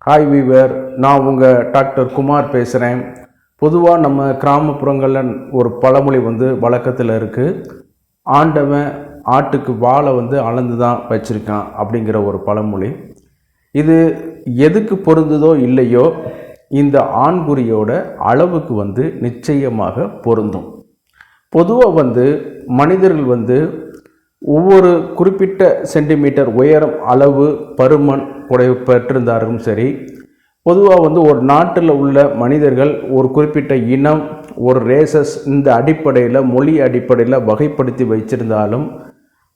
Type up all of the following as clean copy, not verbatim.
Hi viewer, நான் உங்கள் doctor Kumar பேசுகிறேன். பொதுவாக நம்ம கிராமப்புறங்களில் ஒரு பழமொழி வழக்கத்தில் இருக்குது. ஆண்டவன் ஆட்டுக்கு வாழை அளந்து தான் வச்சுருக்கான் அப்படிங்கிற ஒரு பழமொழி. இது எதுக்கு பொருந்துதோ இல்லையோ, இந்த ஆண்குறியோட அளவுக்கு நிச்சயமாக பொருந்தும். பொதுவாக மனிதர்கள் ஒவ்வொரு குறிப்பிட்ட சென்டிமீட்டர் உயரம், அளவு, பருமன் பெற்றிருந்தாலும் சரி, பொதுவாக ஒரு நாட்டில் உள்ள மனிதர்கள் ஒரு குறிப்பிட்ட இனம், ஒரு ரேசஸ், இந்த அடிப்படையில், மொழி அடிப்படையில் வகைப்படுத்தி வைச்சிருந்தாலும்,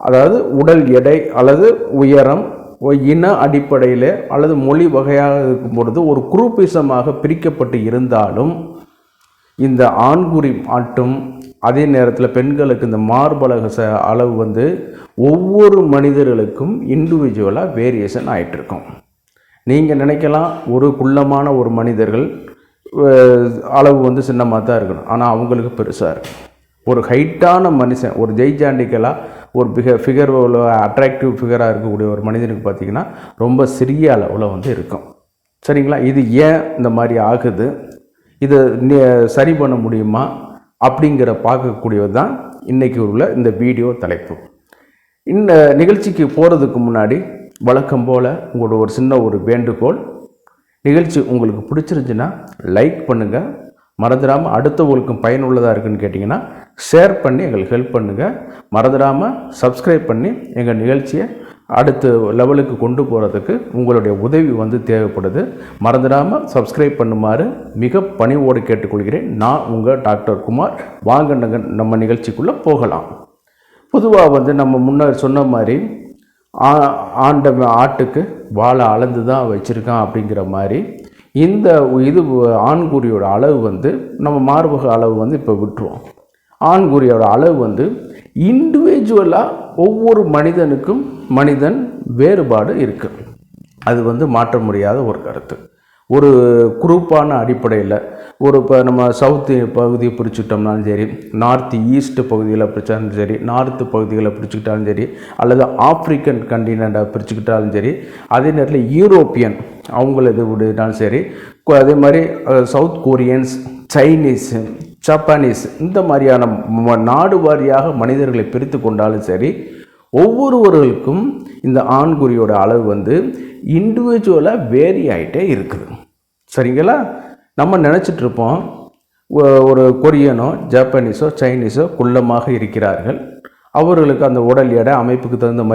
அதாவது உடல் எடை அல்லது உயரம், இன அடிப்படையில் அல்லது மொழி வகையாக இருக்கும் பொழுது ஒரு குரூப்பிசமாக பிரிக்கப்பட்டு இருந்தாலும், இந்த ஆண்குறி ஆட்டும் அதே நேரத்தில் பெண்களுக்கு இந்த மார்பலக அளவு ஒவ்வொரு மனிதர்களுக்கும் இண்டிவிஜுவலாக வேரியேஷன் ஆகிட்டுருக்கும். நீங்கள் நினைக்கலாம், ஒரு குள்ளமான ஒரு மனிதர்கள் அளவு சின்னமாக தான் இருக்கணும், ஆனால் அவங்களுக்கு பெருசாக இருக்கும். ஒரு ஹைட்டான மனுஷன், ஒரு ஜெய்ஜாண்டிக்கலாக ஒரு ஃபிகர் அட்ராக்டிவ் ஃபிகராக இருக்கக்கூடிய ஒரு மனிதனுக்கு பார்த்திங்கன்னா ரொம்ப சிறிய அளவில் இருக்கும். சரிங்களா? இது ஏன் இந்த மாதிரி ஆகுது, இதை சரி பண்ண முடியுமா அப்படிங்கிற பார்க்கக்கூடியது தான் இன்றைக்கி உள்ள இந்த வீடியோ தலைப்பு. இந்த நிகழ்ச்சிக்கு போகிறதுக்கு முன்னாடி வழக்கம் போல் உங்களோட ஒரு சின்ன வேண்டுகோள். நிகழ்ச்சி உங்களுக்கு பிடிச்சிருந்துச்சுன்னா லைக் பண்ணுங்கள். மறந்துடாமல் அடுத்தவங்களுக்கும் பயனுள்ளதாக இருக்குதுன்னு கேட்டிங்கன்னா ஷேர் பண்ணி எங்களுக்கு ஹெல்ப் பண்ணுங்கள். மறந்துடாமல் சப்ஸ்கிரைப் பண்ணி எங்கள் நிகழ்ச்சியை அடுத்த லெவலுக்கு கொண்டு போகிறதுக்கு உங்களுடைய உதவி தேவைப்படுது. மறந்துடாமல் சப்ஸ்கிரைப் பண்ணுமாறு மிக பணிவோடு கேட்டுக்கொள்கிறேன். நான் உங்கள் டாக்டர் குமார். வாங்க நம்ம நிகழ்ச்சிக்குள்ளே போகலாம். பொதுவாக நம்ம முன்னர் சொன்ன மாதிரி ஆட்டுக்கு வாழை அளந்து தான் வச்சுருக்கான் அப்படிங்கிற மாதிரி இந்த ஆண்குறியோட அளவு நம்ம மார்பக அளவு இப்போ விட்டுருவோம். ஆண்குறியோட அளவு இண்டிவிஜுவலாக ஒவ்வொரு மனிதனுக்கும் வேறுபாடு இருக்குது. அது மாற்ற முடியாத ஒரு கருத்து. ஒரு குரூப்பான அடிப்படையில் இப்போ நம்ம சவுத்து பகுதியை பிரிச்சுக்கிட்டோம்னாலும் சரி, நார்த் ஈஸ்ட் பகுதியில் பிரித்தாலும் சரி, நார்த்து பகுதிகளை பிரிச்சுக்கிட்டாலும் சரி, அல்லது ஆப்ரிக்கன் கண்டினெண்ட்டை பிரிச்சுக்கிட்டாலும் சரி, அதே நேரத்தில் யூரோப்பியன் அவங்கள இது விடுனாலும் சரி, அதே மாதிரி சவுத் கொரியன்ஸ், சைனீஸு, ஜப்பானீஸ், இந்த மாதிரியான நாடு வாரியாக மனிதர்களை பிரித்து கொண்டாலும் சரி, ஒவ்வொருவர்களுக்கும் இந்த ஆண்குறியோட அளவு இண்டிவிஜுவலாக வேரி ஆகிட்டே இருக்குது. சரிங்களா? நம்ம நினச்சிட்ருப்போம் ஒரு கொரியனோ, ஜப்பானீஸோ, சைனீஸோ குள்ளமாக இருக்கிறார்கள், அவர்களுக்கு அந்த உடல் எடை அமைப்புக்கு தகுந்த